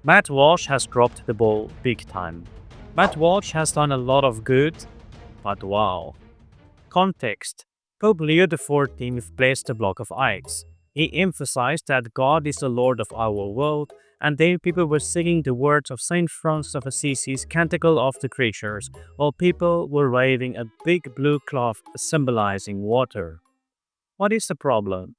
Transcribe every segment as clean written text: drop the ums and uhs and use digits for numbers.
Matt Walsh has dropped the ball big time. Matt Walsh has done a lot of good, but wow. Context: Pope Leo XIV placed a block of ice. He emphasized that God is the Lord of our world, and then people were singing the words of Saint Francis of Assisi's Canticle of the Creatures, while people were waving a big blue cloth symbolizing water. What is the problem?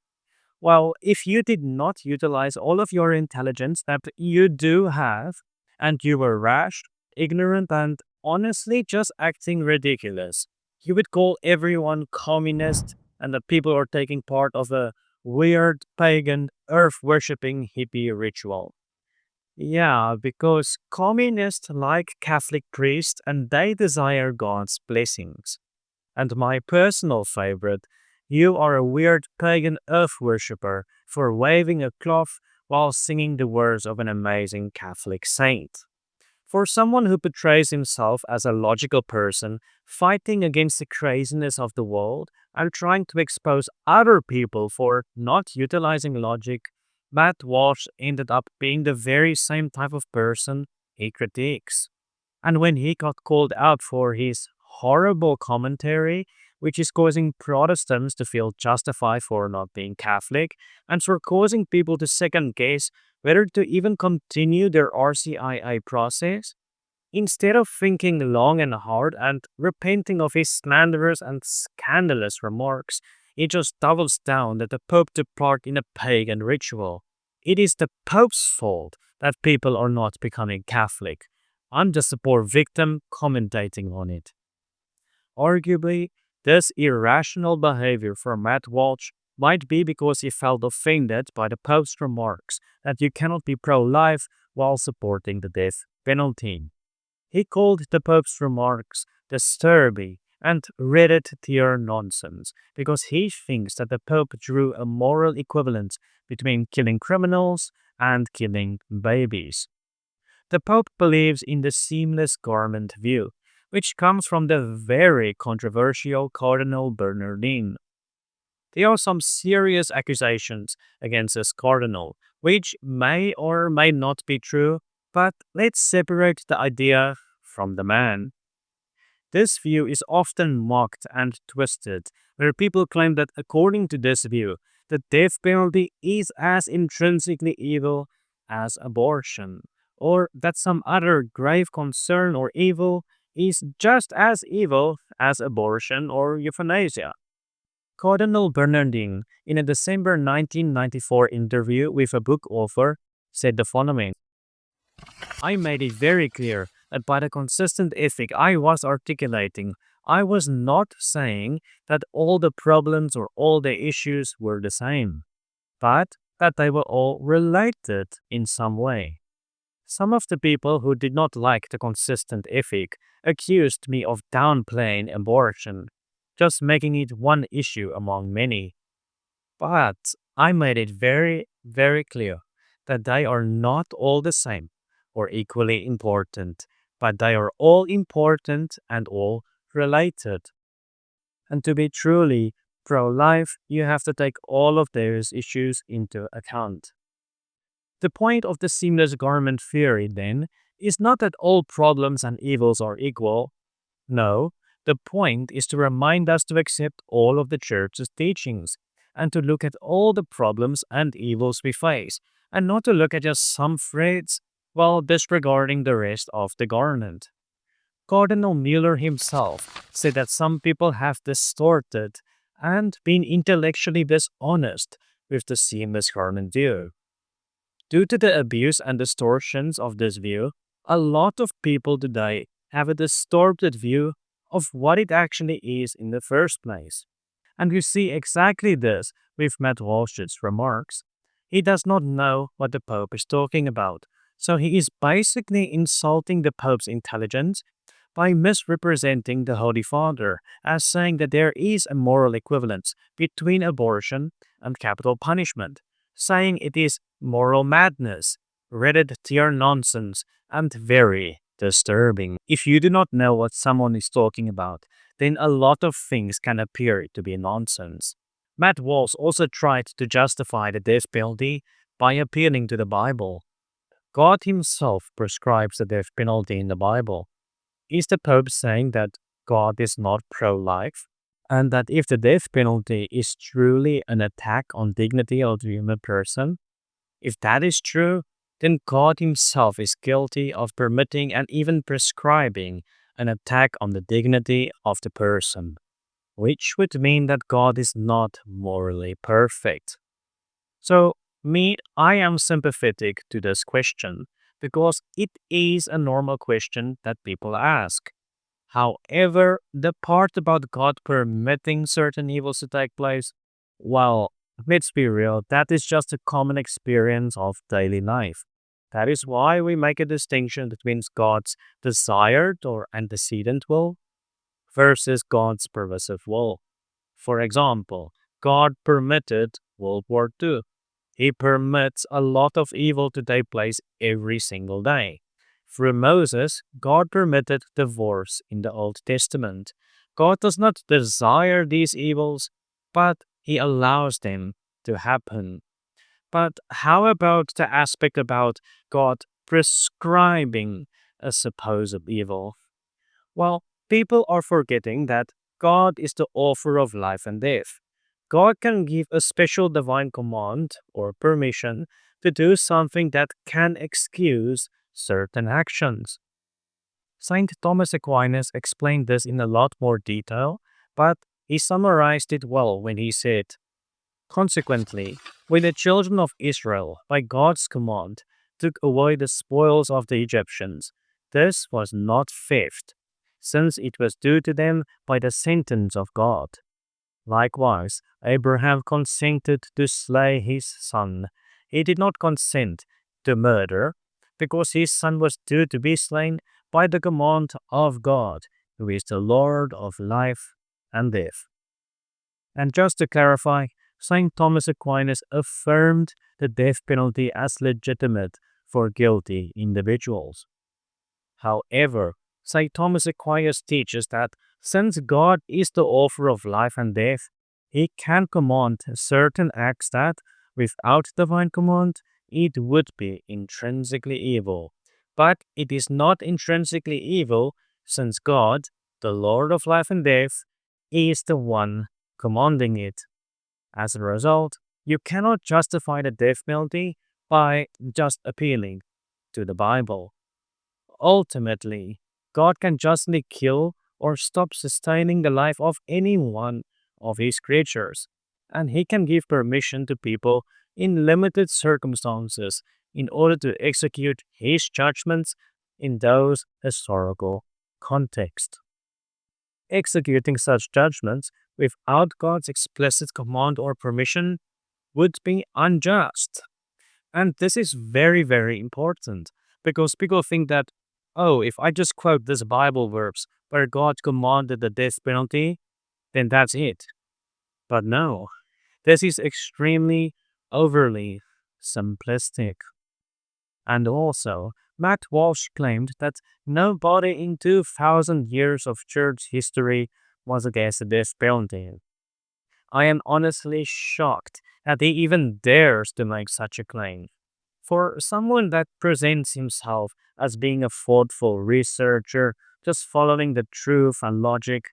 Well, if you did not utilize all of your intelligence that you do have, and you were rash, ignorant, and honestly just acting ridiculous, you would call everyone communist and that people are taking part of a weird pagan earth worshipping hippie ritual. Yeah, because communists like Catholic priests and they desire God's blessings. And my personal favorite, you are a weird pagan earth worshipper for waving a cloth while singing the words of an amazing Catholic saint. For someone who portrays himself as a logical person, fighting against the craziness of the world and trying to expose other people for not utilizing logic, Matt Walsh ended up being the very same type of person he critiques. And when he got called out for his horrible commentary, which is causing Protestants to feel justified for not being Catholic, and for causing people to second guess whether to even continue their RCIA process, instead of thinking long and hard and repenting of his slanderous and scandalous remarks, he just doubles down that the Pope took part in a pagan ritual. It is the Pope's fault that people are not becoming Catholic. I'm just a poor victim commentating on it. Arguably, this irrational behavior from Matt Walsh might be because he felt offended by the Pope's remarks that you cannot be pro life while supporting the death penalty. He called the Pope's remarks disturbing and Reddit tier nonsense because he thinks that the Pope drew a moral equivalence between killing criminals and killing babies. The Pope believes in the seamless garment view, which comes from the very controversial Cardinal Bernardin. There are some serious accusations against this cardinal, which may or may not be true, but let's separate the idea from the man. This view is often mocked and twisted, where people claim that according to this view, the death penalty is as intrinsically evil as abortion, or that some other grave concern or evil is just as evil as abortion or euthanasia. Cardinal Bernardin, in a December 1994 interview with a book author, said the following: I made it very clear that by the consistent ethic I was articulating, I was not saying that all the problems or all the issues were the same, but that they were all related in some way. Some of the people who did not like the consistent ethic accused me of downplaying abortion, just making it one issue among many. But I made it very, very clear that they are not all the same or equally important, but they are all important and all related. And to be truly pro life, you have to take all of those issues into account. The point of the seamless garment theory, then, is not that all problems and evils are equal. No, the point is to remind us to accept all of the church's teachings and to look at all the problems and evils we face, and not to look at just some threads while disregarding the rest of the garment. Cardinal Mueller himself said that some people have distorted and been intellectually dishonest with the seamless garment view. Due to the abuse and distortions of this view, a lot of people today have a distorted view of what it actually is in the first place. And you see exactly this with Matt Walsh's remarks. He does not know what the Pope is talking about, so he is basically insulting the Pope's intelligence by misrepresenting the Holy Father as saying that there is a moral equivalence between abortion and capital punishment, saying it is moral madness, Reddit tier nonsense, and very disturbing. If you do not know what someone is talking about, then a lot of things can appear to be nonsense. Matt Walsh also tried to justify the death penalty by appealing to the Bible. God himself prescribes the death penalty in the Bible. Is the Pope saying that God is not pro-life? And that if the death penalty is truly an attack on dignity of the human person, if that is true, then God himself is guilty of permitting and even prescribing an attack on the dignity of the person, which would mean that God is not morally perfect. So, I am sympathetic to this question because it is a normal question that people ask. However, the part about God permitting certain evils to take place, well, let's be real, that is just a common experience of daily life. That is why we make a distinction between God's desired or antecedent will versus God's permissive will. For example, God permitted World War II. He permits a lot of evil to take place every single day. Through Moses, God permitted divorce in the Old Testament. God does not desire these evils, but he allows them to happen. But how about the aspect about God prescribing a supposed evil? Well, people are forgetting that God is the author of life and death. God can give a special divine command or permission to do something that can excuse certain actions. Saint Thomas Aquinas explained this in a lot more detail, but he summarized it well when he said, consequently, when the children of Israel, by God's command, took away the spoils of the Egyptians, this was not theft, since it was due to them by the sentence of God. Likewise, Abraham consented to slay his son. He did not consent to murder, because his son was due to be slain by the command of God, who is the Lord of life and death. And just to clarify, St. Thomas Aquinas affirmed the death penalty as legitimate for guilty individuals. However, St. Thomas Aquinas teaches that since God is the author of life and death, he can command certain acts that, without divine command, it would be intrinsically evil. But it is not intrinsically evil since God, the Lord of life and death, is the one commanding it. As a result, you cannot justify the death penalty by just appealing to the Bible. Ultimately, God can justly kill or stop sustaining the life of any one of his creatures, and he can give permission to people in limited circumstances in order to execute his judgments in those historical contexts. Executing such judgments without God's explicit command or permission would be unjust. And this is very, very important because people think that, oh, if I just quote this Bible verse where God commanded the death penalty, then that's it. But no, this is extremely overly simplistic. And also, Matt Walsh claimed that nobody in 2000 years of church history was against the death penalty. I am honestly shocked that he even dares to make such a claim. For someone that presents himself as being a thoughtful researcher, just following the truth and logic,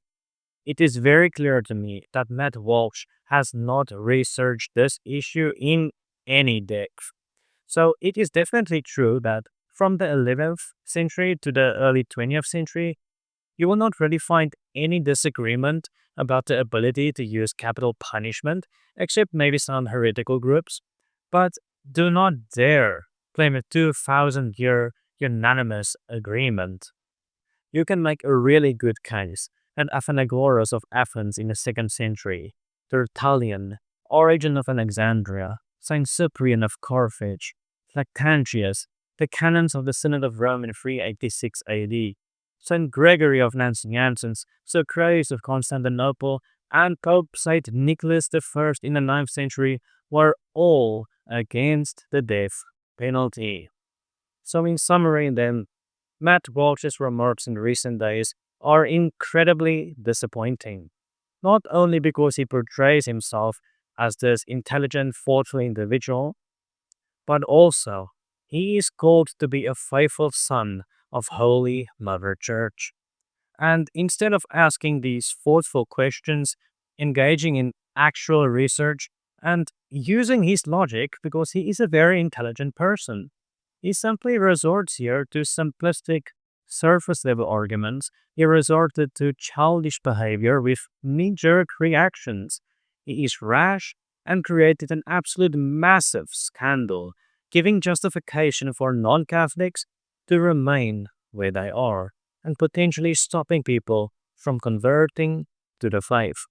it is very clear to me that Matt Walsh has not researched this issue in any depth. So it is definitely true that from the 11th century to the early 20th century, you will not really find any disagreement about the ability to use capital punishment, except maybe some heretical groups. But do not dare claim a 2000-year unanimous agreement. You can make a really good case, and Athenagoras of Athens in the 2nd century, Tertullian, Origen of Alexandria, Saint Cyprian of Carthage, Lactantius, the canons of the Synod of Rome in 386 AD, Saint Gregory of Nazianzus, Socrates of Constantinople, and Pope Saint Nicholas I in the 9th century were all against the death penalty. So in summary then, Matt Walsh's remarks in recent days are incredibly disappointing. Not only because he portrays himself as this intelligent, thoughtful individual, but also He is called to be a faithful son of Holy Mother Church. And instead of asking these thoughtful questions, engaging in actual research, and using his logic because he is a very intelligent person, he simply resorts here to simplistic, surface level arguments. He resorted to childish behavior with knee jerk reactions. He is rash and created an absolute massive scandal, giving justification for non Catholics to remain where they are and potentially stopping people from converting to the faith.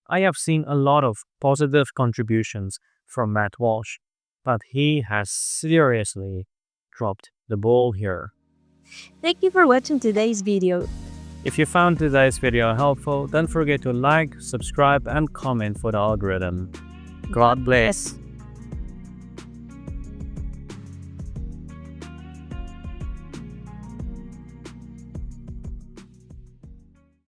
I have seen a lot of positive contributions from Matt Walsh, but he has seriously dropped the ball here. Thank you for watching today's video. If you found today's video helpful, don't forget to like, subscribe, and comment for the algorithm. God bless.